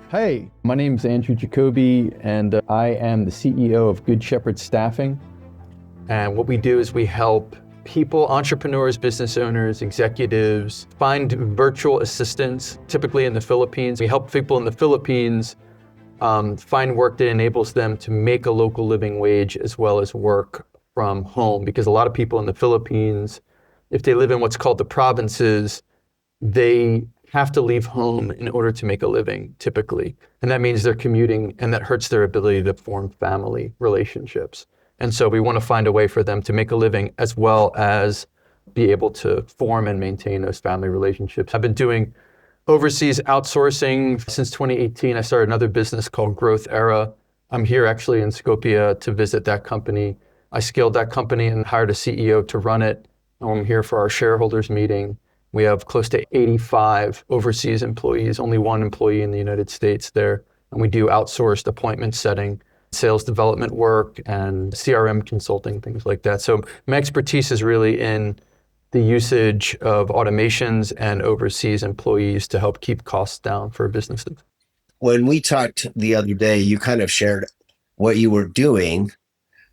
Hey, my name is Andrew Jacoby, and I am the CEO of Good Shepherd Staffing. And what we do is we help people, entrepreneurs, business owners, executives, find virtual assistants, typically in the Philippines. We help people in the Philippines find work that enables them to make a local living wage as well as work from home. Because a lot of people in the Philippines, if they live in what's called the provinces, they have to leave home in order to make a living, typically. And that means they're commuting, and that hurts their ability to form family relationships. And so we want to find a way for them to make a living as well as be able to form and maintain those family relationships. I've been doing overseas outsourcing since 2018. I started another business called GrowthEra. I'm here actually in Skopje to visit that company. I scaled that company and hired a CEO to run it. I'm here for our shareholders meeting. We have close to 85 overseas employees, only one employee in the United States there. And we do outsourced appointment setting, sales development work, and CRM consulting, things like that. So my expertise is really in the usage of automations and overseas employees to help keep costs down for businesses. When we talked the other day, you kind of shared what you were doing,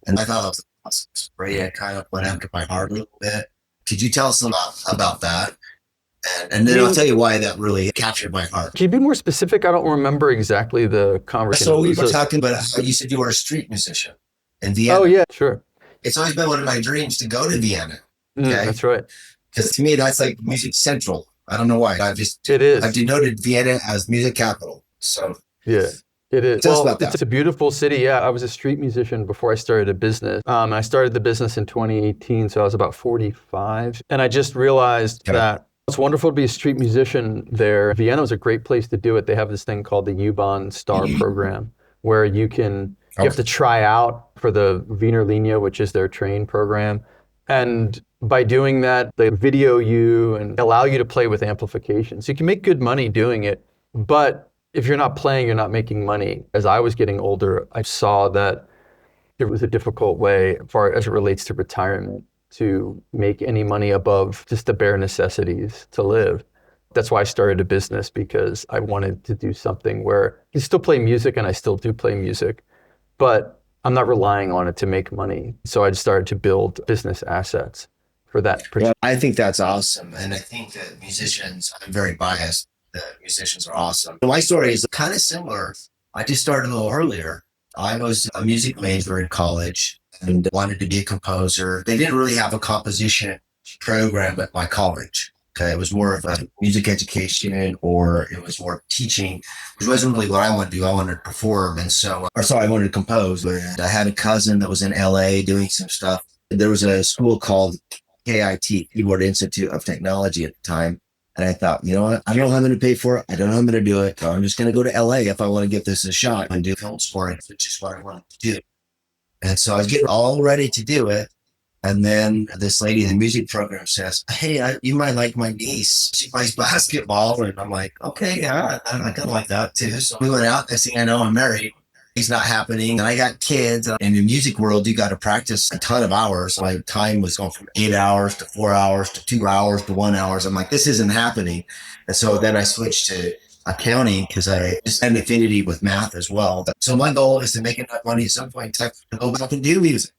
and I thought it was a awesome story. It kind of went after my heart a little bit. Could you tell us about that? And then I'll tell you why that really captured my heart. Can you be more specific? I don't remember exactly the conversation. So we were talking about how you said you were a street musician in Vienna. Oh, yeah, sure. It's always been one of my dreams to go to Vienna. Okay? That's right. Because to me, that's like music central. I don't know why. It is. I've denoted Vienna as music capital. So yeah. It is. Tell us about that. It's a beautiful city. Yeah, I was a street musician before I started a business. I started the business in 2018, so I was about 45. And I just realized that it's wonderful to be a street musician there. Vienna was a great place to do it. They have this thing called the U-Bahn Star program, where you have to try out for the Wiener Linie, which is their train program. And by doing that, they video you and allow you to play with amplification. So you can make good money doing it, but if you're not playing, you're not making money. As I was getting older, I saw that it was a difficult way as it relates to retirement to make any money above just the bare necessities to live. That's why I started a business, because I wanted to do something where I still play music, and I still do play music, but I'm not relying on it to make money. So I just started to build business assets for that. Yeah, I think that's awesome. And I think that musicians, I'm very biased, that musicians are awesome. My story is kind of similar. I just started a little earlier. I was a music major in college and wanted to be a composer. They didn't really have a composition program at my college. Okay, it was more of a music education, or it was more teaching, which wasn't really what I wanted to do. I wanted to perform. And so, I wanted to compose. And I had a cousin that was in LA doing some stuff. There was a school called KIT, Keyboard Institute of Technology at the time. And I thought, you know what? I don't know how I'm going to pay for it. I don't know how I'm going to do it. So I'm just going to go to LA if I want to give this a shot and do film scoring, which is what I wanted to do. And so I was getting all ready to do it. And then this lady in the music program says, hey, you might like my niece. She plays basketball. And I'm like, okay, yeah, I kind of like that too. So we went out. Next thing I know, I'm married. It's not happening. And I got kids. In the music world, you got to practice a ton of hours. My time was going from 8 hours to 4 hours to 2 hours to 1 hour. I'm like, this isn't happening. And so then I switched to accounting because I just had an affinity with math as well. So my goal is to make enough money at some point in time to go back and do music.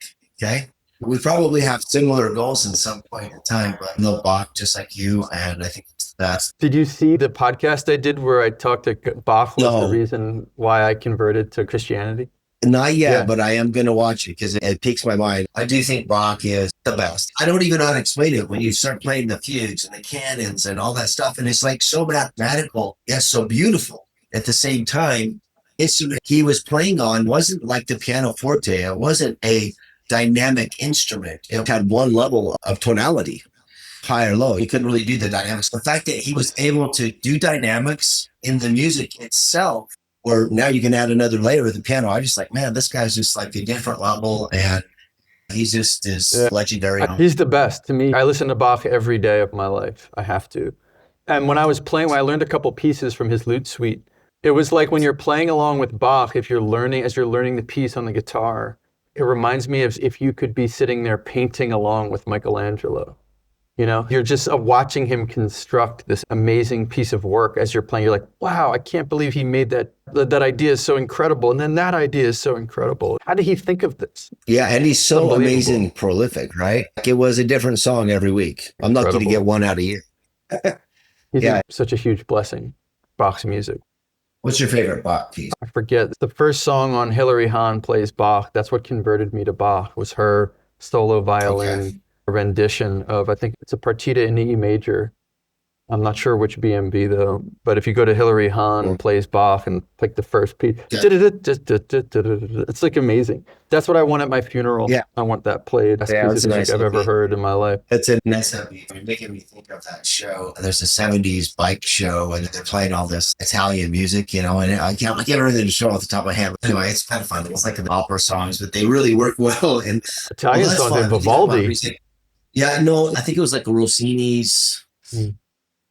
Okay. We probably have similar goals in some point in time, but no Bach, just like you. And I think it's the best. Did you see the podcast I did where I talked to Bach was No. the reason why I converted to Christianity? Not yet, but I am going to watch it because it piques my mind. I do think Bach is the best. I don't even know how to explain it when you start playing the fugues and the canons and all that stuff. And it's like so mathematical, yet so beautiful at the same time. Instrument he was playing on wasn't like the pianoforte. It wasn't a dynamic instrument. It had one level of tonality, high or low. He couldn't really do the dynamics. The fact that he was able to do dynamics in the music itself, or now you can add another layer of the piano. I just like, man, this guy's just like a different level, and he's just legendary. He's the best to me. I listen to Bach every day of my life. I have to. And when I learned a couple pieces from his lute suite, it was like when you're playing along with Bach, as you're learning the piece on the guitar, it reminds me of if you could be sitting there painting along with Michelangelo. You're just watching him construct this amazing piece of work as you're playing. You're like, wow, I can't believe he made that. That idea is so incredible. And then that idea is so incredible. How did he think of this? Yeah, and he's so amazing prolific, right? Like, it was a different song every week. I'm lucky to get one out a year. He's such a huge blessing, Bach's music. What's your favorite Bach piece? I forget. The first song on Hilary Hahn Plays Bach. That's what converted me to Bach, was her solo violin rendition of, I think it's a partita in E major. I'm not sure which BMV though, but if you go to Hilary Hahn Plays Bach and pick the first piece, it's like amazing. That's what I want at my funeral. Yeah. I want that played. That's the piece of music I've ever heard in my life. It's a nice upbeat. You're making me think of that show. There's a 70s bike show and they're playing all this Italian music, and I can't remember the show off the top of my head. But anyway, it's kind of fun. It's like the opera songs, but they really work well. And Italian songs in Vivaldi. Yeah, no, I think it was like Rossini's.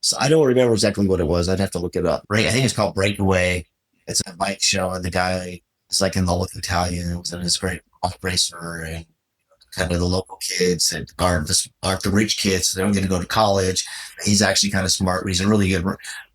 So I don't remember exactly what it was. I'd have to look it up. Right, I think it's called Breakaway. It's a bike show, and the guy is like in the Italian. It was in this great bike racer, and kind of the local kids that aren't the rich kids. So they're going to go to college. He's actually kind of smart. He's a really good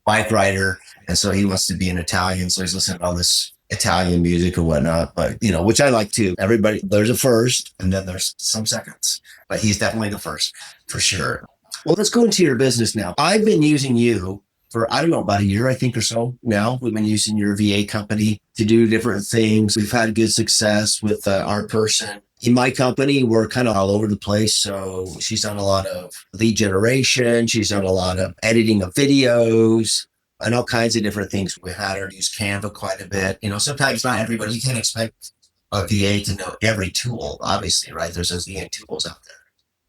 bike rider, and so he wants to be an Italian. So he's listening to all this Italian music or whatnot. But which I like too. Everybody, there's a first, and then there's some seconds. But he's definitely the first for sure. Well, let's go into your business now. I've been using you for, I don't know, about a year, I think, or so now. We've been using your VA company to do different things. We've had good success with our person. In my company, we're kind of all over the place. So she's done a lot of lead generation. She's done a lot of editing of videos and all kinds of different things. We've had her use Canva quite a bit. Sometimes not everybody, you can't expect a VA to know every tool, obviously, right? There's those VA tools out there.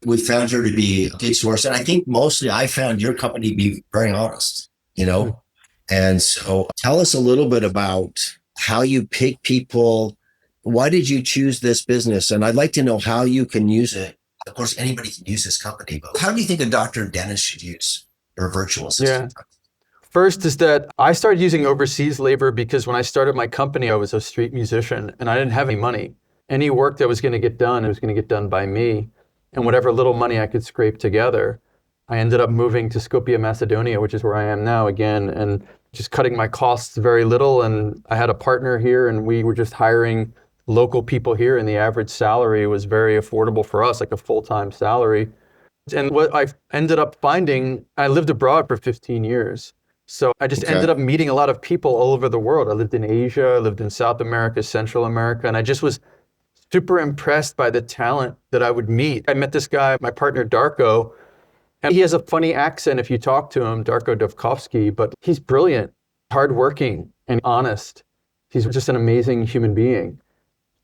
We found her to be a good source. And I think mostly I found your company to be very honest, And so tell us a little bit about how you pick people. Why did you choose this business? And I'd like to know how you can use it. Of course, anybody can use this company, but how do you think a doctor or dentist should use your virtual assistant? Yeah. First is that I started using overseas labor because when I started my company, I was a street musician and I didn't have any money. Any work that was going to get done, it was going to get done by me. And whatever little money I could scrape together, I ended up moving to Skopje, Macedonia, which is where I am now again, and just cutting my costs very little. And I had a partner here and we were just hiring local people here, and the average salary was very affordable for us, like a full-time salary. And what I ended up finding, I lived abroad for 15 years. So I just ended up meeting a lot of people all over the world. I lived in Asia, I lived in South America, Central America, and I just was super impressed by the talent that I would meet. I met this guy, my partner Darko, and he has a funny accent if you talk to him, Darko Dovkovsky, but he's brilliant, hardworking, and honest. He's just an amazing human being.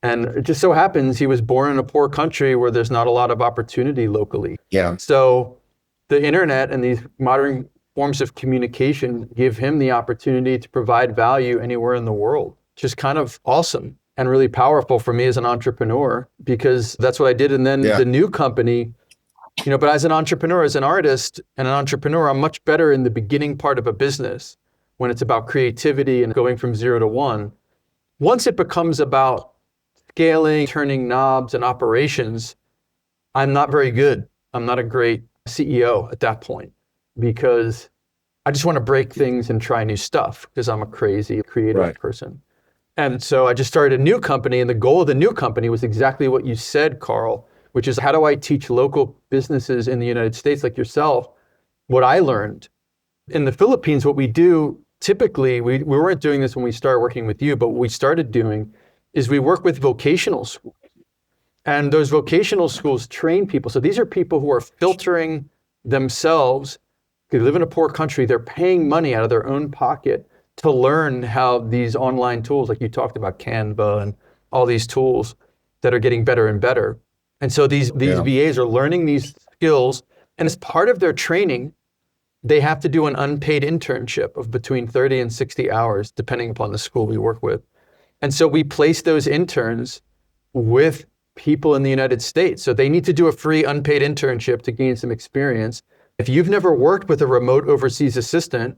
And it just so happens he was born in a poor country where there's not a lot of opportunity locally. Yeah. So the internet and these modern forms of communication give him the opportunity to provide value anywhere in the world. Just kind of awesome. And really powerful for me as an entrepreneur, because that's what I did. And then the new company, but as an entrepreneur, as an artist and an entrepreneur, I'm much better in the beginning part of a business when it's about creativity and going from 0 to 1. Once it becomes about scaling, turning knobs and operations, I'm not very good. I'm not a great CEO at that point because I just want to break things and try new stuff because I'm a crazy creative person. And so I just started a new company, and the goal of the new company was exactly what you said, Carl, which is how do I teach local businesses in the United States like yourself what I learned. In the Philippines, what we do typically, we weren't doing this when we started working with you, but what we started doing is we work with vocational schools. And those vocational schools train people. So these are people who are filtering themselves. They live in a poor country. They're paying money out of their own pocket to learn how these online tools, like you talked about, Canva and all these tools that are getting better and better. And so these VAs are learning these skills, and as part of their training, they have to do an unpaid internship of between 30 and 60 hours, depending upon the school we work with. And so we place those interns with people in the United States. So they need to do a free unpaid internship to gain some experience. If you've never worked with a remote overseas assistant,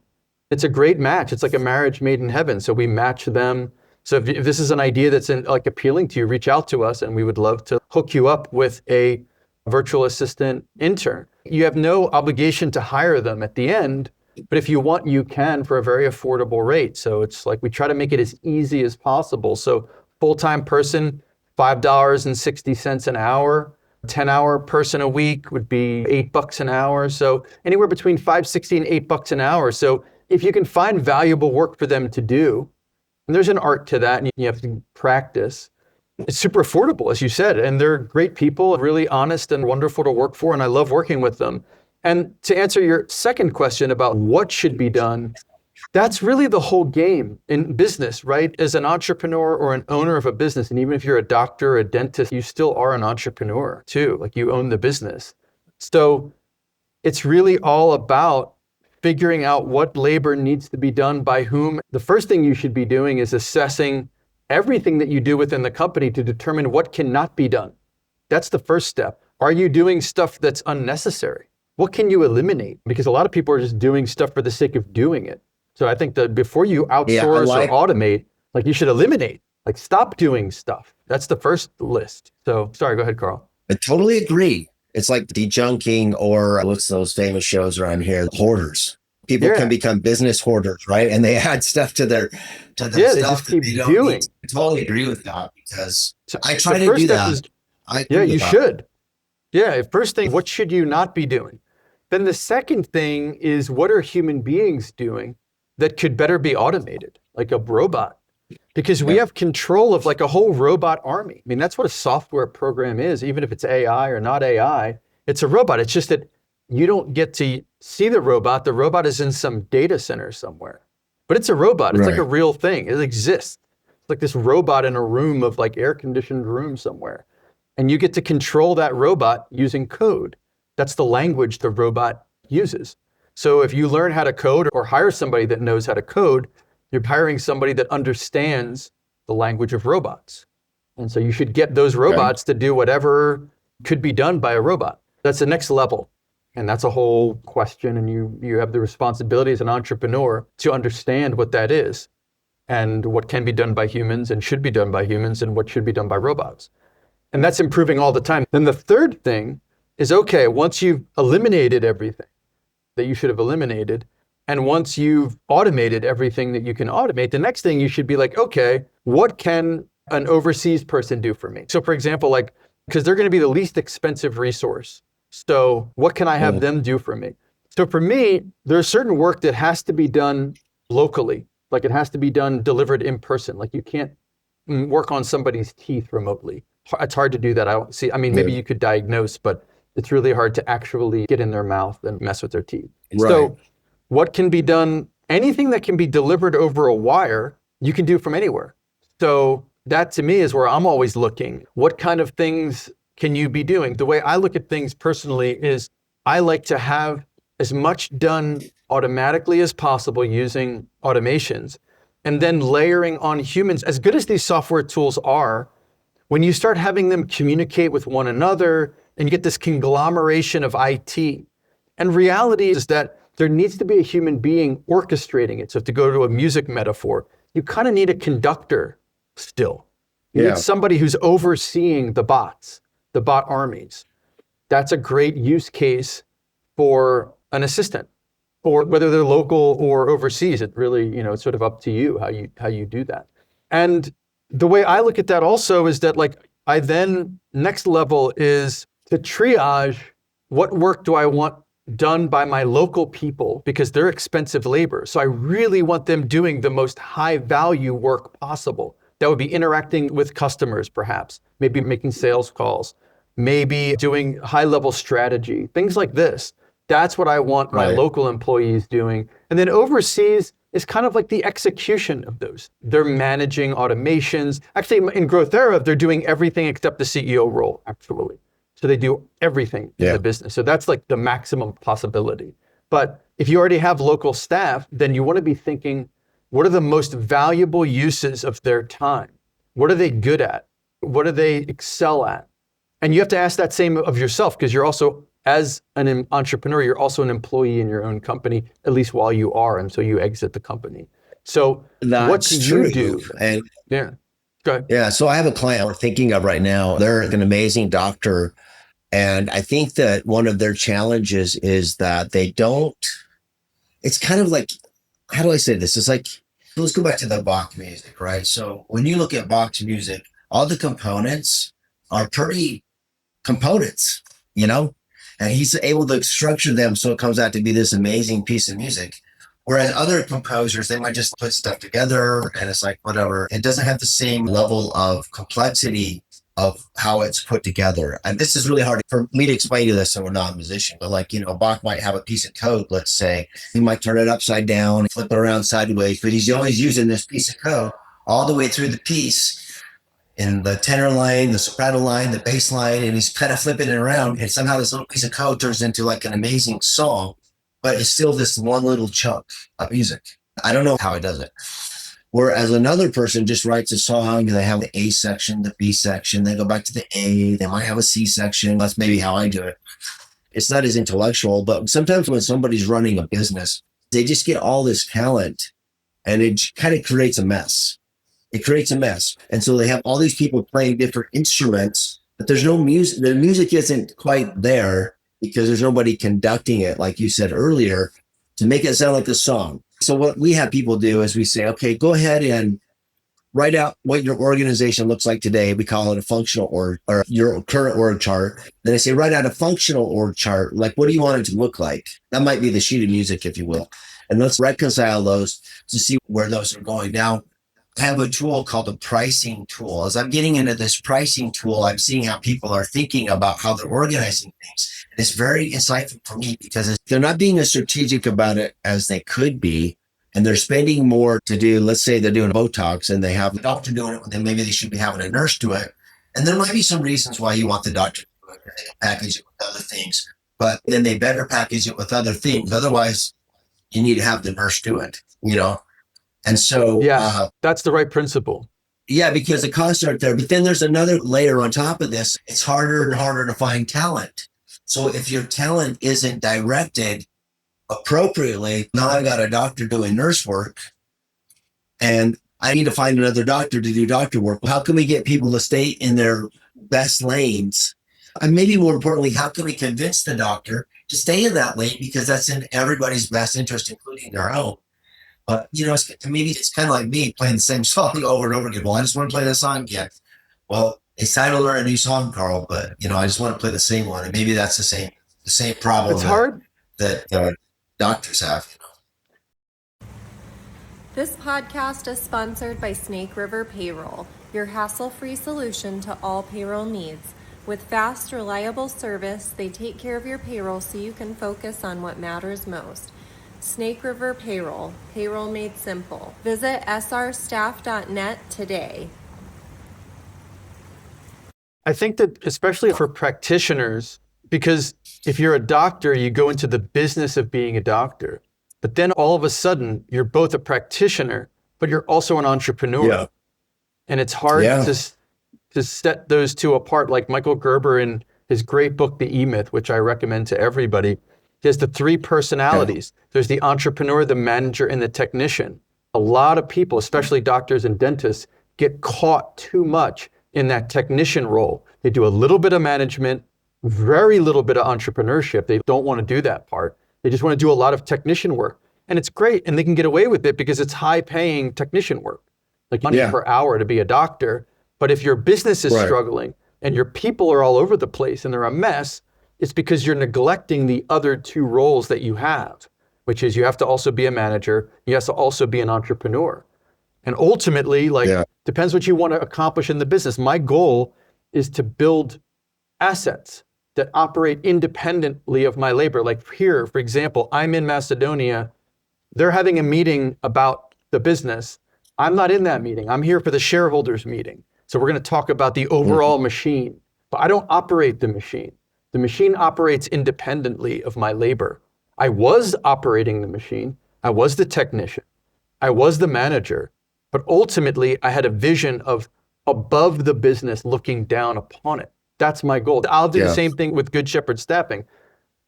it's a great match. It's like a marriage made in heaven. So we match them. So if this is an idea that's appealing to you, reach out to us and we would love to hook you up with a virtual assistant intern. You have no obligation to hire them at the end, but if you want, you can for a very affordable rate. So it's like we try to make it as easy as possible. So full-time person, $5.60 an hour. 10-hour person a week would be $8 an hour. So anywhere between $5.60 and $8 an hour. So if you can find valuable work for them to do, and there's an art to that, and you have to practice. It's super affordable, as you said, and they're great people, really honest and wonderful to work for, and I love working with them. And to answer your second question about what should be done, that's really the whole game in business, right? As an entrepreneur or an owner of a business, and even if you're a doctor or a dentist, you still are an entrepreneur too, like you own the business. So it's really all about figuring out what labor needs to be done by whom. The first thing you should be doing is assessing everything that you do within the company to determine what cannot be done. That's the first step. Are you doing stuff that's unnecessary? What can you eliminate? Because a lot of people are just doing stuff for the sake of doing it. So I think that before you outsource or automate, like you should eliminate, like stop doing stuff. That's the first list. So sorry, go ahead, Carl. I totally agree. It's like dejunking, or what's those famous shows around here? Hoarders. People can become business hoarders, right? And they add stuff to their stuff. They just keep doing. I totally agree with that, because I try to do that. You should. Yeah, first thing, what should you not be doing? Then the second thing is, what are human beings doing that could better be automated, like a robot? Because we have control of like a whole robot army. I mean, that's what a software program is, even if it's AI or not AI, it's a robot. It's just that you don't get to see the robot. The robot is in some data center somewhere, but it's a robot. It's like a real thing. It exists. It's like this robot in a room of like air-conditioned room somewhere. And you get to control that robot using code. That's the language the robot uses. So if you learn how to code or hire somebody that knows how to code, you're hiring somebody that understands the language of robots. And so you should get those robots to do whatever could be done by a robot. That's the next level. And that's a whole question. And you have the responsibility as an entrepreneur to understand what that is and what can be done by humans and should be done by humans and what should be done by robots. And that's improving all the time. Then the third thing is, okay, once you've eliminated everything that you should have eliminated, and once you've automated everything that you can automate, the next thing you should be like, okay, what can an overseas person do for me? So for example, like, because they're going to be the least expensive resource. So what can I have them do for me? So for me, there's certain work that has to be done locally. Like it has to be done, delivered in person. Like you can't work on somebody's teeth remotely. It's hard to do that. Maybe you could diagnose, but it's really hard to actually get in their mouth and mess with their teeth. Right. So what can be done, anything that can be delivered over a wire, you can do from anywhere. So that to me is where I'm always looking. What kind of things can you be doing? The way I look at things personally is I like to have as much done automatically as possible using automations, and then layering on humans. As good as these software tools are, when you start having them communicate with one another and you get this conglomeration of IT, and reality is that there needs to be a human being orchestrating it. So to go to a music metaphor, you kind of need a conductor still. You need somebody who's overseeing the bots, the bot armies. That's a great use case for an assistant, or whether they're local or overseas. It really, it's sort of up to you how you do that. And the way I look at that also is that next level is to triage what work do I want done by my local people, because they're expensive labor. So I really want them doing the most high value work possible. That would be interacting with customers, perhaps, maybe making sales calls, maybe doing high level strategy, things like this. That's what I want my local employees doing. And then overseas is kind of like the execution of those. They're managing automations. Actually, in GrowthEra, they're doing everything except the CEO role, actually. So they do everything in the business. So that's like the maximum possibility. But if you already have local staff, then you want to be thinking, what are the most valuable uses of their time? What are they good at? What do they excel at? And you have to ask that same of yourself, because you're also, as an entrepreneur, you're also an employee in your own company, at least while you are, until you exit the company. So what can you do? And go ahead. Yeah, so I have a client we're thinking of right now. They're an amazing doctor, And I think that one of their challenges is that they don't, it's kind of like, how do I say this? It's like, let's go back to the Bach music, right? So when you look at Bach's music, all the components are pretty components, you know? And he's able to structure them so it comes out to be this amazing piece of music. Whereas other composers, they might just put stuff together and it's like, whatever. It doesn't have the same level of complexity of how it's put together. And this is really hard for me to explain to this, so we're not a musician, but like, Bach might have a piece of code, let's say. He might turn it upside down, flip it around sideways, but he's always using this piece of code all the way through the piece in the tenor line, the soprano line, the bass line, and he's kind of flipping it around. And somehow this little piece of code turns into like an amazing song, but it's still this one little chunk of music. I don't know how he does it. Whereas another person just writes a song, they have the A section, the B section, they go back to the A, they might have a C section. That's maybe how I do it. It's not as intellectual, but sometimes when somebody's running a business, they just get all this talent and it kind of creates a mess. It creates a mess. And so they have all these people playing different instruments, but there's no music. The music isn't quite there because there's nobody conducting it, like you said earlier, to make it sound like a song. So what we have people do is we say, okay, go ahead and write out what your organization looks like today. We call it a functional or your current org chart. Then I say, write out a functional org chart. Like, what do you want it to look like? That might be the sheet of music, if you will. And let's reconcile those to see where those are going. Now, I have a tool called a pricing tool. As I'm getting into this pricing tool, I'm seeing how people are thinking about how they're organizing things. And it's very insightful for me because they're not being as strategic about it as they could be. And they're spending more to do, let's say they're doing Botox and they have the doctor doing it, then maybe they should be having a nurse do it. And there might be some reasons why you want the doctor to do it. They can package it with other things, but then they better package it with other things. Otherwise, you need to have the nurse do it, And so, that's the right principle. Yeah, because the costs aren't there. But then there's another layer on top of this. It's harder and harder to find talent. So if your talent isn't directed appropriately, now I've got a doctor doing nurse work and I need to find another doctor to do doctor work. How can we get people to stay in their best lanes? And maybe more importantly, how can we convince the doctor to stay in that lane? Because that's in everybody's best interest, including their own. But, to me, it's kind of like me playing the same song over and over again. Well, I just want to play that song again. Well, it's time to learn a new song, Carl, but, I just want to play the same one. And maybe that's the same problem It's hard. that doctors have. This podcast is sponsored by Snake River Payroll, your hassle-free solution to all payroll needs. With fast, reliable service, they take care of your payroll so you can focus on what matters most. Snake River Payroll, payroll made simple. Visit srstaff.net today. I think that especially for practitioners, because if you're a doctor, you go into the business of being a doctor, but then all of a sudden you're both a practitioner, but you're also an entrepreneur. Yeah. And it's hard to set those two apart. Like Michael Gerber in his great book, The E-Myth, which I recommend to everybody, he has the three personalities. Yeah. There's the entrepreneur, the manager, and the technician. A lot of people, especially doctors and dentists, get caught too much in that technician role. They do a little bit of management, very little bit of entrepreneurship. They don't want to do that part. They just want to do a lot of technician work. And it's great, and they can get away with it because it's high-paying technician work, like money per hour to be a doctor. But if your business is struggling and your people are all over the place and they're a mess, it's because you're neglecting the other two roles that you have, which is you have to also be a manager, you have to also be an entrepreneur. And ultimately, depends what you want to accomplish in the business. My goal is to build assets that operate independently of my labor. Like here, for example, I'm in Macedonia. They're having a meeting about the business. I'm not in that meeting. I'm here for the shareholders meeting. So we're going to talk about the overall machine, but I don't operate the machine. The machine operates independently of my labor. I was operating the machine. I was the technician. I was the manager. But ultimately, I had a vision of above the business looking down upon it. That's my goal. I'll do the same thing with Good Shepherd Staffing.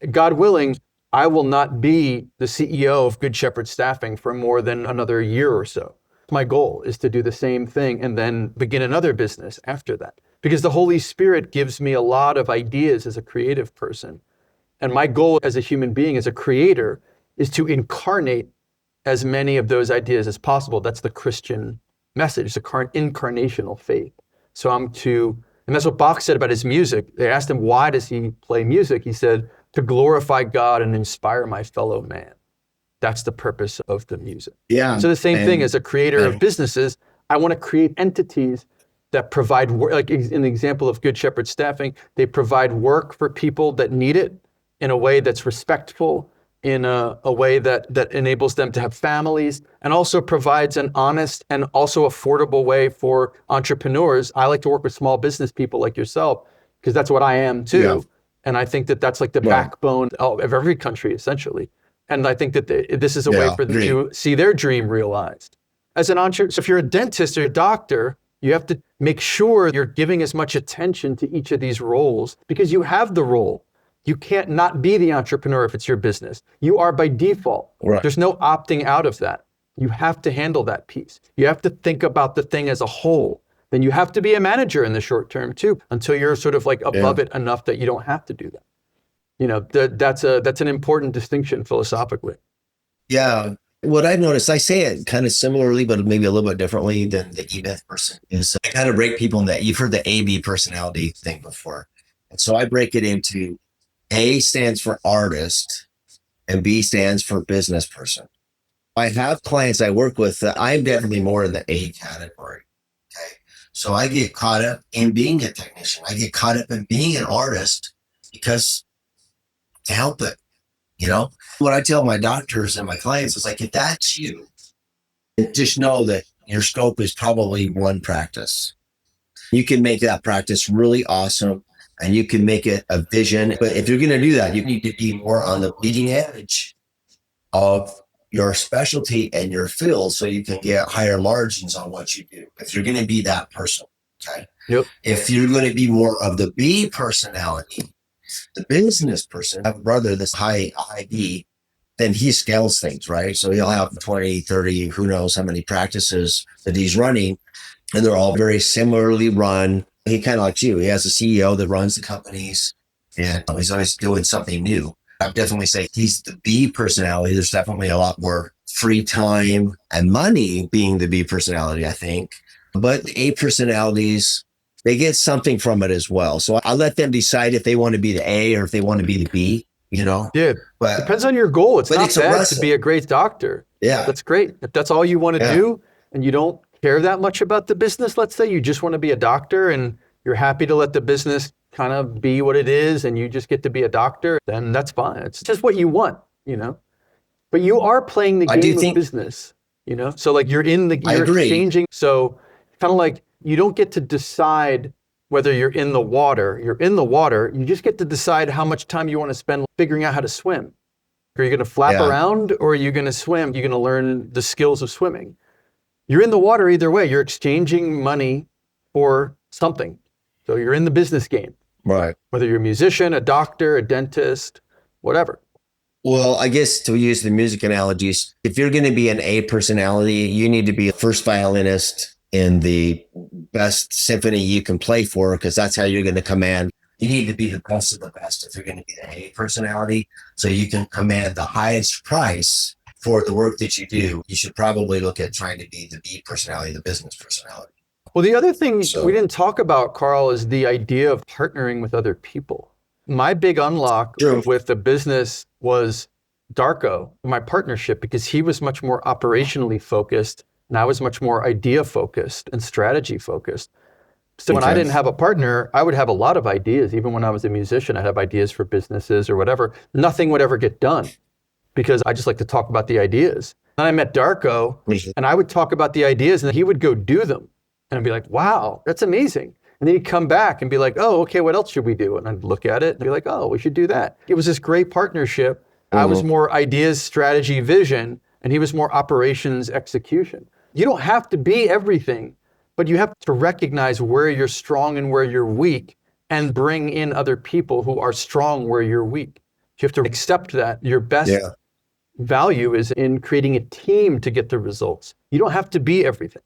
God willing, I will not be the CEO of Good Shepherd Staffing for more than another year or so. My goal is to do the same thing and then begin another business after that. because the Holy Spirit gives me a lot of ideas as a creative person. And my goal as a human being, as a creator, is to incarnate as many of those ideas as possible. That's the Christian message, the incarnational faith. So and that's what Bach said about his music. They asked him, why does he play music? He said, to glorify God and inspire my fellow man. That's the purpose of the music. Yeah. So the same thing as a creator of businesses, I want to create entities that provide work. Like in the example of Good Shepherd Staffing, they provide work for people that need it in a way that's respectful, in a way that enables them to have families, and also provides an honest and also affordable way for entrepreneurs. I like to work with small business people like yourself, because that's what I am too. Yeah. And I think that that's like the backbone of every country, essentially. And I think that this is a way for them to see their dream realized. As an entrepreneur, so if you're a dentist or a doctor, you have to make sure you're giving as much attention to each of these roles, because you have the role. You can't not be the entrepreneur if it's your business. You are by default. Right. There's no opting out of that. You have to handle that piece. You have to think about the thing as a whole. Then you have to be a manager in the short term too, until you're sort of like above it enough that you don't have to do that. You know, that's an important distinction philosophically. Yeah. What I've noticed, I say it kind of similarly, but maybe a little bit differently than the E-Myth person, is I kind of break people in that. You've heard the A-B personality thing before. And so I break it into A stands for artist and B stands for business person. I have clients I work with that I'm definitely more in the A category. Okay. So I get caught up in being a technician. I get caught up in being an artist because to help it, you know, what I tell my doctors and my clients is like, if that's you, just know that your scope is probably one practice. You can make that practice really awesome and you can make it a vision. But if you're going to do that, you need to be more on the leading edge of your specialty and your field so you can get higher margins on what you do. If you're going to be that person, okay? Yep. If you're going to be more of the B personality, the business person, I have a brother that's high B, then he scales things, right? So he'll have 20, 30, who knows how many practices that he's running, and they're all very similarly run. He kind of like you. He has a CEO that runs the companies, and he's always doing something new. I would definitely say he's the B personality. There's definitely a lot more free time and money being the B personality, I think. But the A personalities, they get something from it as well. So I let them decide if they want to be the A or if they want to be the B, you know? Yeah, but depends on your goal. It's not bad to be a great doctor. Yeah. That's great. If that's all you want to do and you don't care that much about the business, let's say you just want to be a doctor and you're happy to let the business kind of be what it is and you just get to be a doctor, then that's fine. It's just what you want, you know? But you are playing the game of business, you know? So like you're exchanging. So kind of like, you don't get to decide whether you're in the water. You're in the water. You just get to decide how much time you want to spend figuring out how to swim. Are you going to flap around or are you going to swim? You're going to learn the skills of swimming. You're in the water either way. You're exchanging money for something. So you're in the business game. Right. Whether you're a musician, a doctor, a dentist, whatever. Well, I guess to use the music analogies, if you're going to be an A personality, you need to be a first violinist in the best symphony you can play for, because that's how you're going to command. You need to be the best of the best if you're going to be the A personality, so you can command the highest price for the work that you do. You should probably look at trying to be the B personality, the business personality. Well, the other thing we didn't talk about, Carl, is the idea of partnering with other people. My big unlock with the business was Darko, my partnership, because he was much more operationally focused and I was much more idea focused and strategy focused. So when I didn't have a partner, I would have a lot of ideas. Even when I was a musician, I'd have ideas for businesses or whatever. Nothing would ever get done because I just like to talk about the ideas. Then I met Darko and I would talk about the ideas and he would go do them. And I'd be like, wow, that's amazing. And then he'd come back and be like, oh, okay, what else should we do? And I'd look at it and be like, oh, we should do that. It was this great partnership. I was more ideas, strategy, vision, and he was more operations, execution. You don't have to be everything, but you have to recognize where you're strong and where you're weak and bring in other people who are strong where you're weak. You have to accept that your best value is in creating a team to get the results. You don't have to be everything.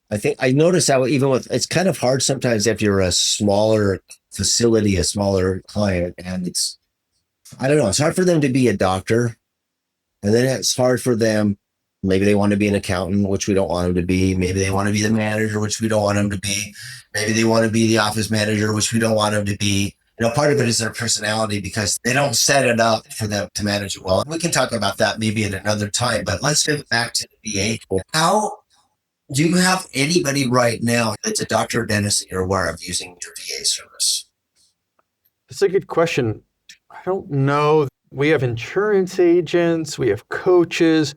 I think I notice how even with, it's kind of hard sometimes if you're a smaller facility, a smaller client, and I don't know, it's hard for them to be a doctor. And then it's hard for them. Maybe they want to be an accountant, which we don't want them to be. Maybe they want to be the manager, which we don't want them to be. Maybe they want to be the office manager, which we don't want them to be. Part of it is their personality because they don't set it up for them to manage it well. We can talk about that maybe at another time, but let's get back to the VA. How do you have anybody right now that's a doctor or dentist that you're aware of using your VA service? That's a good question. I don't know. We have insurance agents, we have coaches.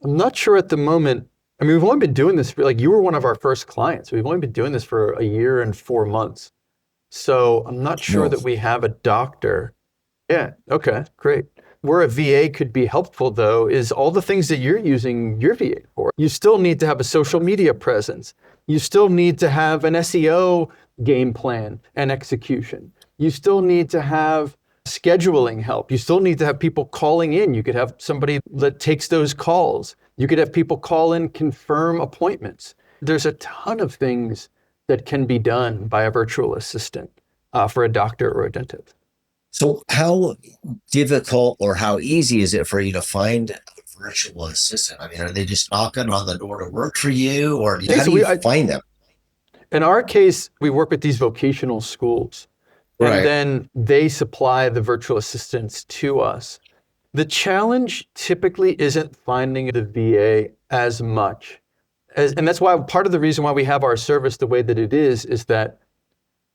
I'm not sure at the moment. I mean, we've only been doing this for, you were one of our first clients. We've only been doing this for a year and 4 months. So I'm not sure that we have a doctor. Yeah, okay, great. Where a VA could be helpful though is all the things that you're using your VA for. You still need to have a social media presence. You still need to have an SEO game plan and execution. You still need to have scheduling help. You still need to have people calling in. You could have somebody that takes those calls. You could have people call in, confirm appointments. There's a ton of things that can be done by a virtual assistant for a doctor or a dentist. So how difficult or how easy is it for you to find a virtual assistant? I mean, are they just knocking on the door to work for you, or how do you find them? In our case, we work with these vocational schools. Right. And then they supply the virtual assistants to us. The challenge typically isn't finding the VA as much. And that's why part of the reason why we have our service the way that it is that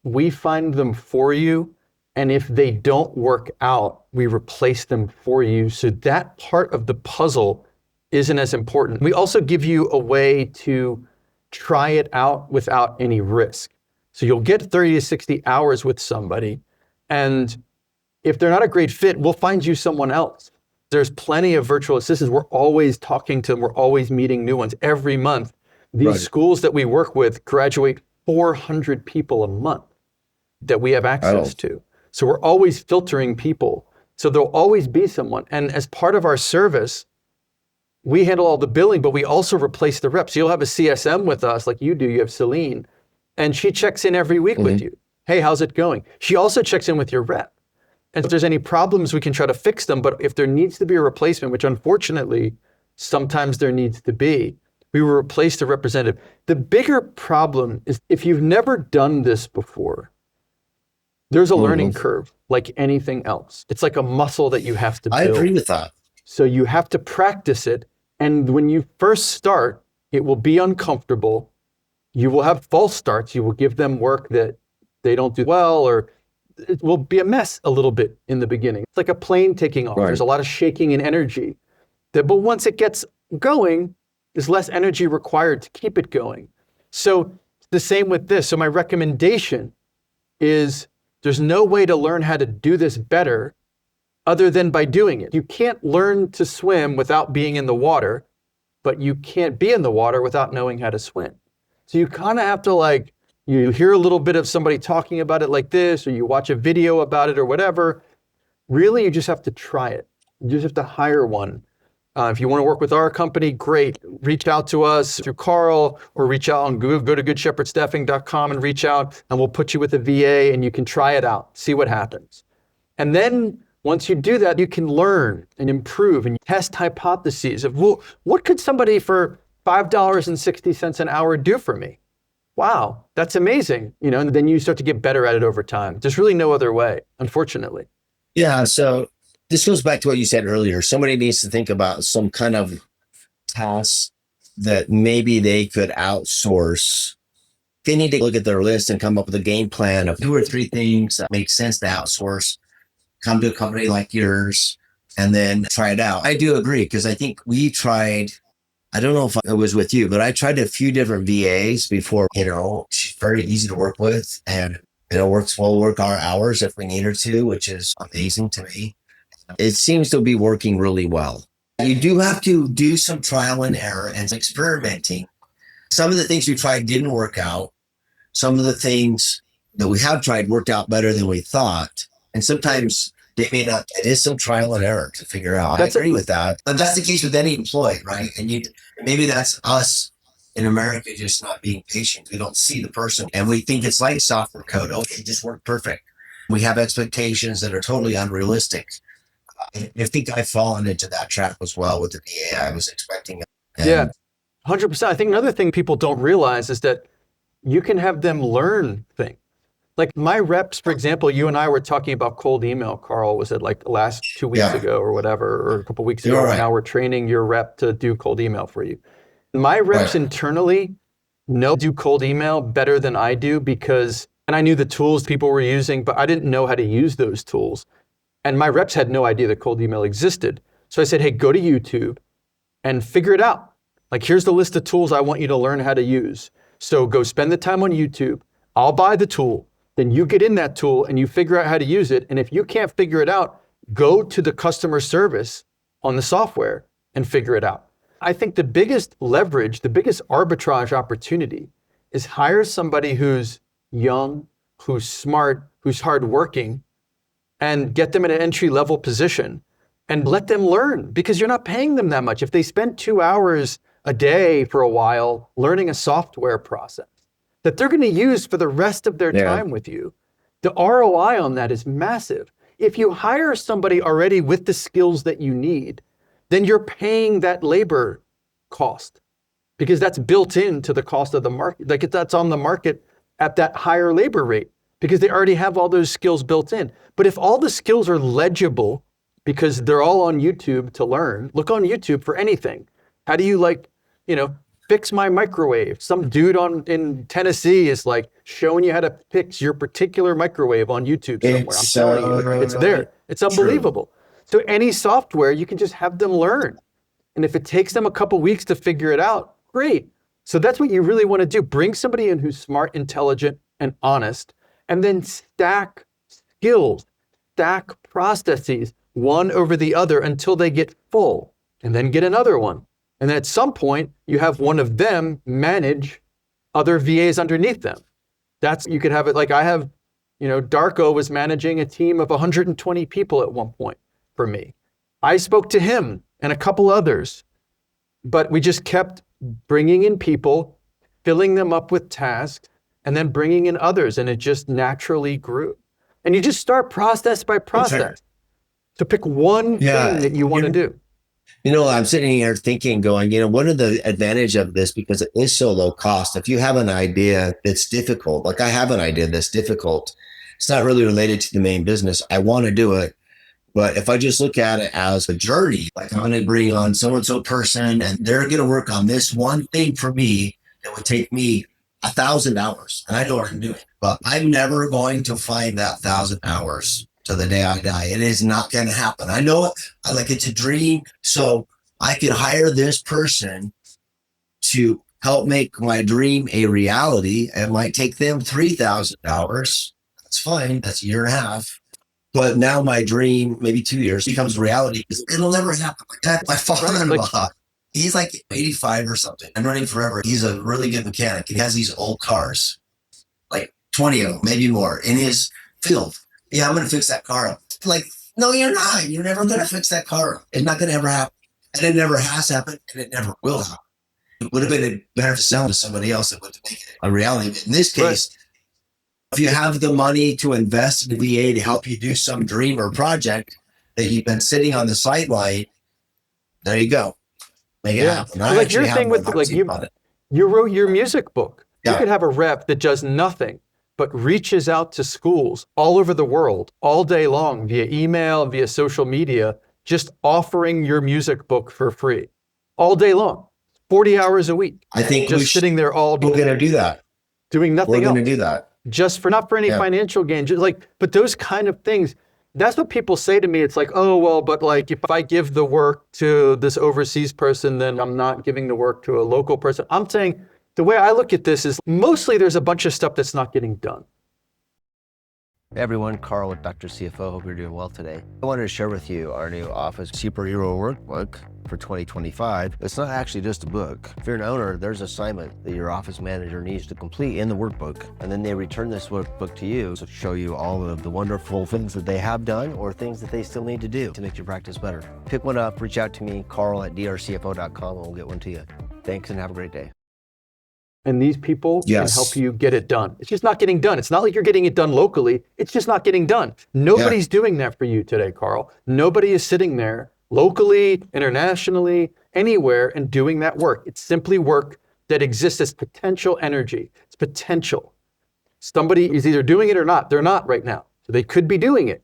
we find them for you. And if they don't work out, we replace them for you. So that part of the puzzle isn't as important. We also give you a way to try it out without any risk. So you'll get 30 to 60 hours with somebody. And if they're not a great fit, we'll find you someone else. There's plenty of virtual assistants. We're always talking to them. We're always meeting new ones every month. These schools that we work with graduate 400 people a month that we have access to. So we're always filtering people. So there'll always be someone. And as part of our service, we handle all the billing, but we also replace the reps. So you'll have a CSM with us like you do. You have Celine. And she checks in every week with you. Hey, how's it going? She also checks in with your rep. And if there's any problems, we can try to fix them. But if there needs to be a replacement, which unfortunately, sometimes there needs to be, we will replace the representative. The bigger problem is if you've never done this before, there's a learning curve like anything else. It's like a muscle that you have to build. I agree with that. So you have to practice it. And when you first start, it will be uncomfortable. You will have false starts. You will give them work that they don't do well, or it will be a mess a little bit in the beginning. It's like a plane taking off. There's a lot of shaking and energy. But once it gets going, there's less energy required to keep it going. So the same with this. So my recommendation is there's no way to learn how to do this better other than by doing it. You can't learn to swim without being in the water, but you can't be in the water without knowing how to swim. So you kind of have to you hear a little bit of somebody talking about it like this, or you watch a video about it or whatever. Really, you just have to try it. You just have to hire one. If you want to work with our company, great. Reach out to us through Carl, or reach out on Google, go to goodshepherdstaffing.com and reach out, and we'll put you with a VA and you can try it out, see what happens. And then once you do that, you can learn and improve and test hypotheses of, well, what could somebody for $5.60 an hour do for me? Wow, that's amazing. And then you start to get better at it over time. There's really no other way, unfortunately. Yeah. So this goes back to what you said earlier. Somebody needs to think about some kind of tasks that maybe they could outsource. They need to look at their list and come up with a game plan of 2 or 3 things that make sense to outsource. Come to a company like yours and then try it out. I do agree, because I think we tried, I don't know if it was with you, but I tried a few different VAs before. She's very easy to work with, and we'll work our hours if we need her to, which is amazing to me. It seems to be working really well. You do have to do some trial and error and experimenting. Some of the things we tried didn't work out. Some of the things that we have tried worked out better than we thought. And sometimes they may not. It is some trial and error to figure out. I agree with that. But that's the case with any employee, right? And maybe that's us in America just not being patient. We don't see the person and we think it's like software code. Oh, it just worked perfect. We have expectations that are totally unrealistic. I think I've fallen into that trap as well with the VA. I was expecting. Yeah, 100%. I think another thing people don't realize is that you can have them learn things. Like my reps, for example, you and I were talking about cold email, Carl, was it like last 2 weeks ago or whatever, or a couple weeks ago, right. And now we're training your rep to do cold email for you. My reps internally do cold email better than I do because, and I knew the tools people were using, but I didn't know how to use those tools. And my reps had no idea that cold email existed. So I said, hey, go to YouTube and figure it out. Like, here's the list of tools I want you to learn how to use. So go spend the time on YouTube. I'll buy the tool. Then you get in that tool and you figure out how to use it. And if you can't figure it out, go to the customer service on the software and figure it out. I think the biggest leverage, the biggest arbitrage opportunity is hire somebody who's young, who's smart, who's hardworking, and get them in an entry-level position and let them learn because you're not paying them that much. If they spend 2 hours a day for a while learning a software process that they're going to use for the rest of their time with you, the ROI on that is massive. If you hire somebody already with the skills that you need, then you're paying that labor cost because that's built into the cost of the market. Like that's on the market at that higher labor rate because they already have all those skills built in. But if all the skills are legible because they're all on YouTube to learn, look on YouTube for anything. How do you fix my microwave? Some dude in Tennessee is like showing you how to fix your particular microwave on YouTube somewhere. I'm telling you, it's there. It's unbelievable. True. So any software, you can just have them learn. And if it takes them a couple weeks to figure it out, great. So that's what you really want to do. Bring somebody in who's smart, intelligent, and honest, and then stack skills, stack processes, one over the other until they get full, and then get another one. And then at some point, you have one of them manage other VAs underneath them. You could have it like I have, Darko was managing a team of 120 people at one point for me. I spoke to him and a couple others, but we just kept bringing in people, filling them up with tasks, and then bringing in others, and it just naturally grew. And you just start process by process to pick one thing that you want to do. I'm sitting here thinking, going, what are the advantage of this? Because it is so low cost. If you have an idea that's difficult, like I have an idea that's difficult, it's not really related to the main business. I want to do it. But if I just look at it as a journey, like I'm going to bring on so-and-so person and they're going to work on this one thing for me that would take me 1,000 hours. And I know I can do it, but I'm never going to find that 1,000 hours to the day I die. It is not going to happen. I know it. It's a dream. So I could hire this person to help make my dream a reality. It might take them 3,000 hours. That's fine. That's a year and a half. But now my dream, maybe 2 years, becomes reality. It'll never happen. My father-in-law, he's like 85 or something and running forever. He's a really good mechanic. He has these old cars, like 20 of them, maybe more, in his field. Yeah, I'm going to fix that car up. Like, no, you're not. You're never going to fix that car up. It's not going to ever happen. And it never has happened, and it never will happen. It would have been better to sell to somebody else that would make it a reality. But in this case, if you have the money to invest in the VA to help you do some dream or project that you've been sitting on the sideline, there you go. Make it happen. Like your thing with you wrote your music book. You could have a rep that does nothing but reaches out to schools all over the world all day long via email, via social media, just offering your music book for free all day long, 40 hours a week. I think just sitting there all day. We're going to do that. Doing nothing else. We're going to do that. Not for any financial gain. But those kind of things, that's what people say to me. It's like, oh, well, but if I give the work to this overseas person, then I'm not giving the work to a local person. I'm saying the way I look at this is mostly there's a bunch of stuff that's not getting done. Hey everyone, Carl with Dr. CFO. Hope you're doing well today. I wanted to share with you our new Office Superhero Workbook for 2025. It's not actually just a book. If you're an owner, there's an assignment that your office manager needs to complete in the workbook. And then they return this workbook to you to show you all of the wonderful things that they have done or things that they still need to do to make your practice better. Pick one up, reach out to me, Carl at drcfo.com, and we'll get one to you. Thanks and have a great day. And these people can Yes. help you get it done. It's just not getting done. It's not like you're getting it done locally. It's just not getting done. Nobody's doing that for you today, Carl. Nobody is sitting there locally, internationally, anywhere and doing that work. It's simply work that exists as potential energy. It's potential. Somebody is either doing it or not. They're not right now. So they could be doing it.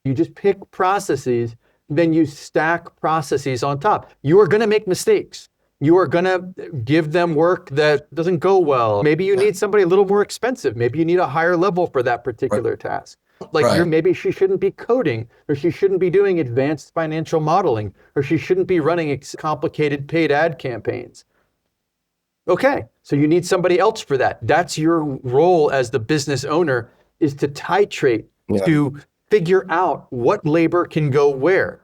You just pick processes, then you stack processes on top. You are going to make mistakes. You are going to give them work that doesn't go well. Maybe you need somebody a little more expensive. Maybe you need a higher level for that particular task. Like maybe she shouldn't be coding, or she shouldn't be doing advanced financial modeling, or she shouldn't be running complicated paid ad campaigns. Okay, so you need somebody else for that. That's your role as the business owner, is to titrate, to figure out what labor can go where.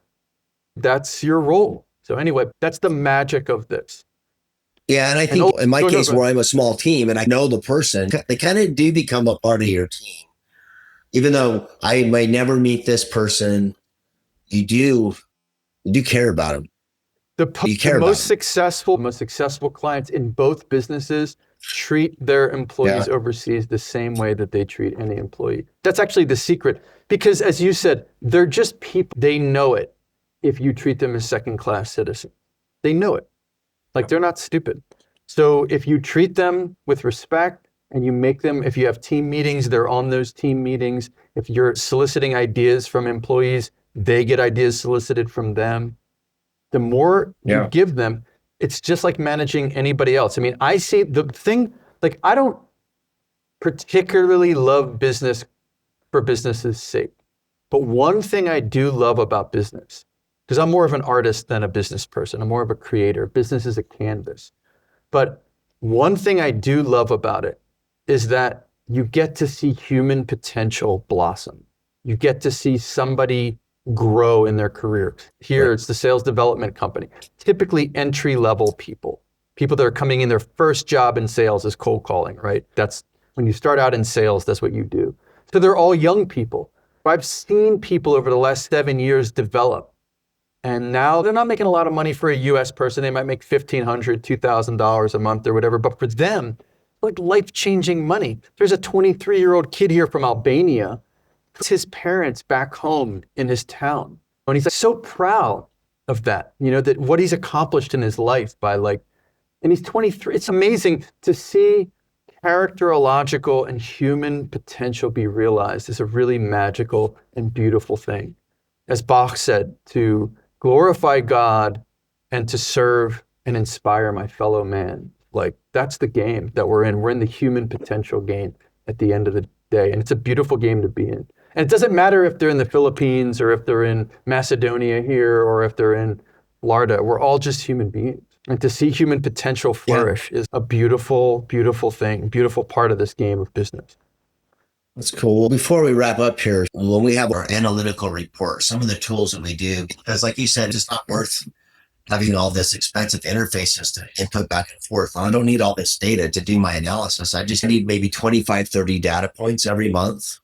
That's your role. So anyway, that's the magic of this. Yeah, and I think in my case where I'm a small team and I know the person, they kind of do become a part of your team. Even though I may never meet this person, you do care about them. The most successful clients in both businesses treat their employees overseas the same way that they treat any employee. That's actually the secret, because as you said, they're just people. They know it. If you treat them as second-class citizens, they know it. Like, they're not stupid. So if you treat them with respect and you make them, if you have team meetings, they're on those team meetings. If you're soliciting ideas from employees, they get ideas solicited from them. The more you give them, it's just like managing anybody else. I mean, I see the thing, like, I don't particularly love business for business's sake. But one thing I do love about business, because I'm more of an artist than a business person. I'm more of a creator. Business is a canvas. But one thing I do love about it is that you get to see human potential blossom. You get to see somebody grow in their career. Here, it's the sales development company. Typically entry-level people that are coming in, their first job in sales is cold calling, right? That's when you start out in sales, that's what you do. So they're all young people. I've seen people over the last 7 years develop. And now they're not making a lot of money for a US person. They might make $1,500, $2,000 a month or whatever. But for them, like life-changing money. There's a 23-year-old kid here from Albania. It's his parents back home in his town. And he's like so proud of that, that what he's accomplished in his life and he's 23. It's amazing to see characterological and human potential be realized. Is a really magical and beautiful thing. As Bach said, to glorify God and to serve and inspire my fellow man. Like, that's the game that we're in. We're in the human potential game at the end of the day. And it's a beautiful game to be in. And it doesn't matter if they're in the Philippines or if they're in Macedonia here or if they're in Florida. We're all just human beings. And to see human potential flourish is a beautiful, beautiful thing, beautiful part of this game of business. That's cool. Before we wrap up here, when we have our analytical report, some of the tools that we do, because like you said, it's not worth having all this expensive interfaces to input back and forth. I don't need all this data to do my analysis. I just need maybe 25, 30 data points every month.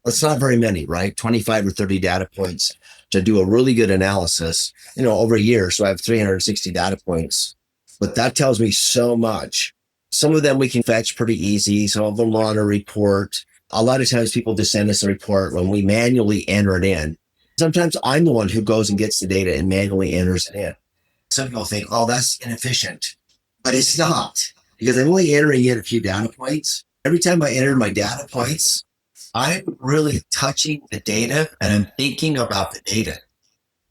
That's not very many, right? 25 or 30 data points to do a really good analysis, over a year. So I have 360 data points, but that tells me so much. Some of them we can fetch pretty easy. Some of them are on a report. A lot of times people just send us a report when we manually enter it in. Sometimes I'm the one who goes and gets the data and manually enters it in. Some people think, oh, that's inefficient, but it's not, because I'm only entering in a few data points. Every time I enter my data points, I'm really touching the data and I'm thinking about the data.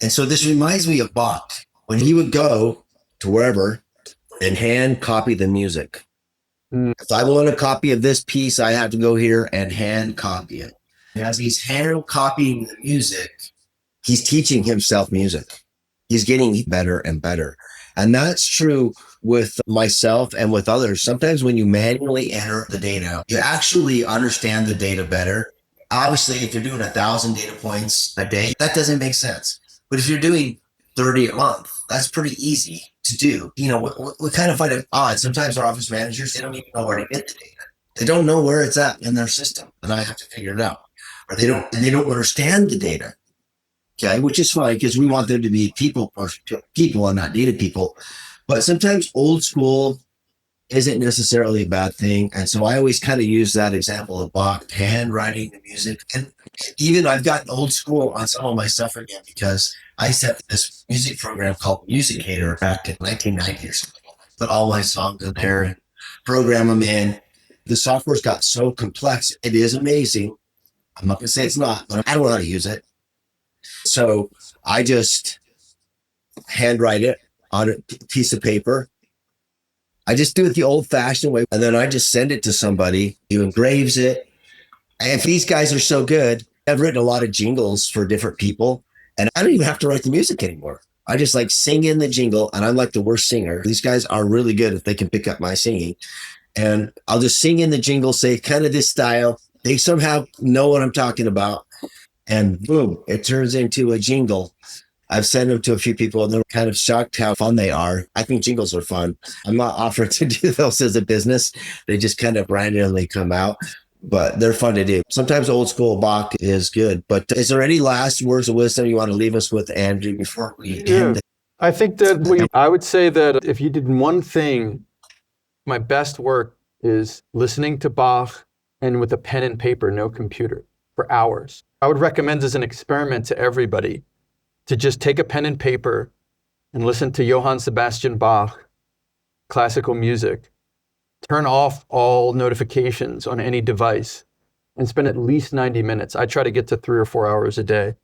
And so this reminds me of Bach when he would go to wherever and hand copy the music. If I want a copy of this piece, I have to go here and hand copy it. And as he's hand copying the music, he's teaching himself music. He's getting better and better. And that's true with myself and with others. Sometimes when you manually enter the data, you actually understand the data better. Obviously, if you're doing 1,000 data points a day, that doesn't make sense. But if you're doing 30 a month, that's pretty easy to do. We kind of find it odd. Sometimes our office managers, they don't even know where to get the data. They don't know where it's at in their system, and I have to figure it out. Or they don't understand the data. Okay, which is fine because we want them to be people and not data people. But sometimes old school isn't necessarily a bad thing. And so I always kind of use that example of Bach handwriting the music. And even I've gotten old school on some of my stuff again because I set this music program called Musicator back in 1990 or something. Put all my songs in there and program them in. The software's got so complex. It is amazing. I'm not going to say it's not, but I don't know how to use it. So I just handwrite it on a piece of paper. I just do it the old fashioned way. And then I just send it to somebody who engraves it. And if these guys are so good, I've written a lot of jingles for different people and I don't even have to write the music anymore. I just like sing in the jingle and I'm like the worst singer. These guys are really good if they can pick up my singing. And I'll just sing in the jingle, say kind of this style. They somehow know what I'm talking about. And boom, it turns into a jingle. I've sent them to a few people and they're kind of shocked how fun they are. I think jingles are fun. I'm not offering to do those as a business. They just kind of randomly come out, but they're fun to do. Sometimes old school Bach is good, but is there any last words of wisdom you want to leave us with, Andrew, before we end? I think that I would say that if you did one thing, my best work is listening to Bach and with a pen and paper, no computer, for hours. I would recommend as an experiment to everybody to just take a pen and paper and listen to Johann Sebastian Bach, classical music, turn off all notifications on any device, and spend at least 90 minutes. I try to get to 3 or 4 hours a day,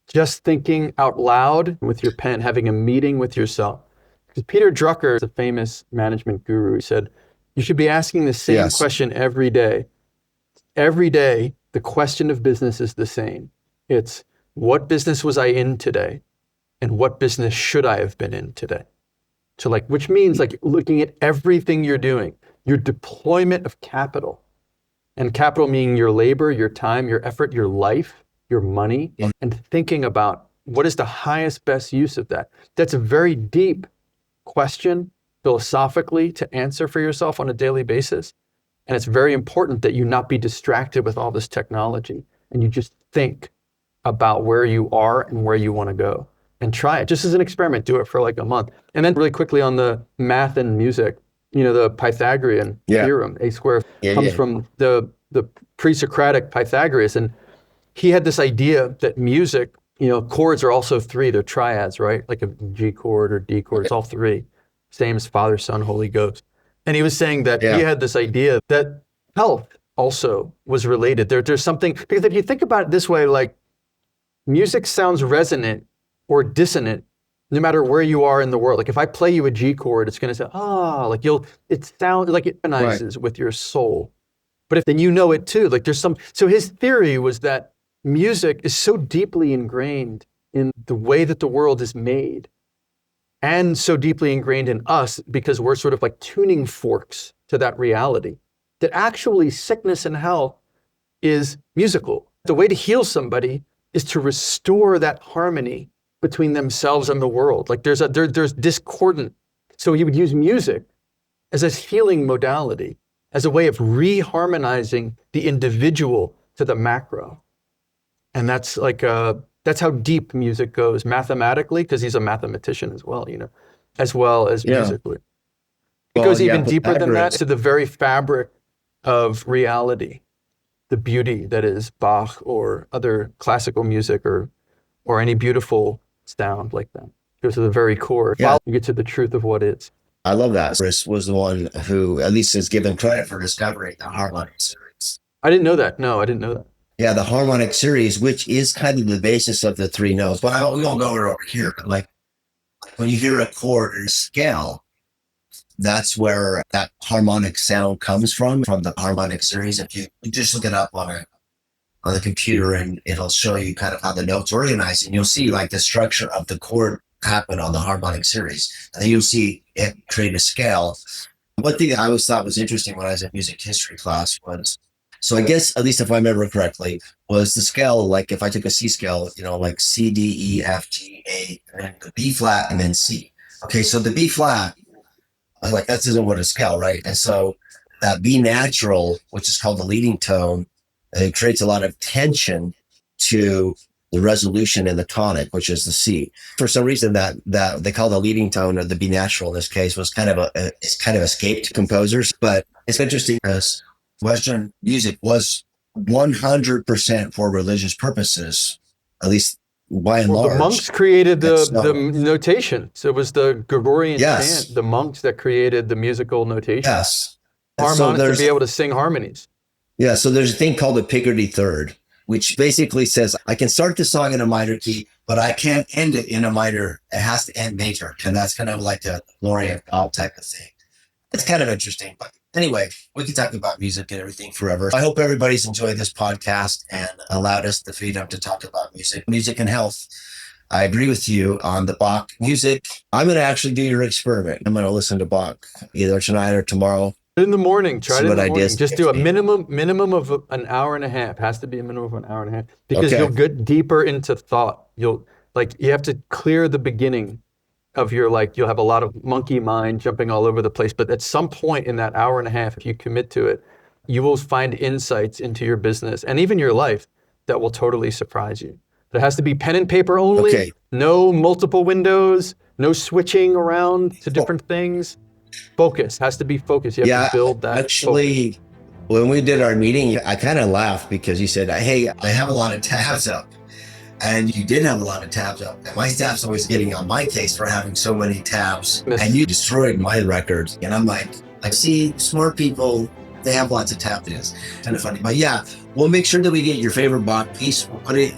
just thinking out loud with your pen, having a meeting with yourself. Because Peter Drucker, the famous management guru, said, you should be asking the same question every day. Every day, the question of business is the same. It's, what business was I in today? And what business should I have been in today? So which means looking at everything you're doing, your deployment of capital, and capital meaning your labor, your time, your effort, your life, your money, and thinking about what is the highest, best use of that. That's a very deep question philosophically to answer for yourself on a daily basis. And it's very important that you not be distracted with all this technology and you just think about where you are and where you want to go and try it just as an experiment. Do it for a month. And then really quickly on the math and music, the Pythagorean theorem, a squared comes from the pre-Socratic Pythagoras. And he had this idea that music, chords are also 3, they're triads, right? Like a G chord or D chord, it's all 3. Same as Father, Son, Holy Ghost. And he was saying that he had this idea that health also was related. There's something, because if you think about it this way, music sounds resonant or dissonant no matter where you are in the world. If I play you a G chord, it's going to say, it sounds like it harmonizes with your soul. But if then it too, so his theory was that music is so deeply ingrained in the way that the world is made and so deeply ingrained in us because we're sort of tuning forks to that reality, that actually sickness and health is musical. The way to heal somebody is to restore that harmony between themselves and the world. There's discordant. So he would use music as a healing modality, as a way of reharmonizing the individual to the macro. And that's that's how deep music goes mathematically, because he's a mathematician as well, as well as musically. It goes even deeper than that, to the very fabric of reality, the beauty that is Bach or other classical music or any beautiful sound like that. It goes to the very core. You get to the truth of what is. I love that. Chris was the one who at least is given credit for discovering the harmonic series. I didn't know that. No, I didn't know that. Yeah, the harmonic series, which is kind of the basis of the 3 notes. But we won't go over here. But when you hear a chord or a scale, that's where that harmonic sound comes from the harmonic series. If you just look it up on the computer, and it'll show you kind of how the notes organize, and you'll see the structure of the chord happen on the harmonic series. And then you'll see it create a scale. One thing that I always thought was interesting when I was in music history class was, so I guess, at least if I remember correctly, was the scale, if I took a C scale, C, D, E, F, G, A, and then the B flat, and then C. Okay, so the B flat, that isn't what a scale, right? And so that B natural, which is called the leading tone, it creates a lot of tension to the resolution and the tonic, which is the C. For some reason that they call the leading tone, or the B natural in this case, was it's kind of escaped composers. But it's interesting because Western music was 100% for religious purposes, at least by and large. The monks created the notation. So it was the Gregorian chant, the monks that created the musical notation. Yes. Harmonics, to be able to sing harmonies. Yeah, so there's a thing called the Picardy third, which basically says I can start the song in a minor key, but I can't end it in a minor. It has to end major. And that's kind of like a glory of God type of thing. It's kind of interesting. But anyway, we could talk about music and everything forever. I hope everybody's enjoyed this podcast and allowed us the freedom to talk about music and health. I agree with you on the Bach music. I'm going to actually do your experiment. I'm going to listen to Bach either tonight or tomorrow. In the morning, try it in the morning. Just do a minimum of an hour and a half. Has to be a minimum of an hour and a half, because you'll get deeper into thought. You have to clear the beginning of your, you'll have a lot of monkey mind jumping all over the place. But at some point in that hour and a half, if you commit to it, you will find insights into your business and even your life that will totally surprise you. It has to be pen and paper only. No multiple windows, no switching around to different things. Focus has to be focused. You have to build that. Actually, when we did our meeting, I kind of laughed because you said, hey, I have a lot of tabs up. And you did have a lot of tabs up. And my staff's always getting on my case for having so many tabs. And you destroyed my records. And I'm like, I see smart people, they have lots of tabs. It's kind of funny. But yeah, we'll make sure that we get your favorite Bach piece. We'll put it,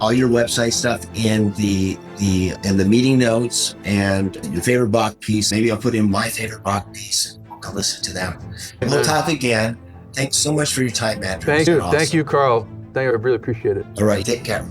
all your website stuff in the meeting notes, and your favorite Bach piece. Maybe I'll put in my favorite Bach piece and we'll listen to them. And we'll talk again. Thanks so much for your time, Andrew. Thank you. Awesome. Thank you, Carl. I really appreciate it. All right. Take care.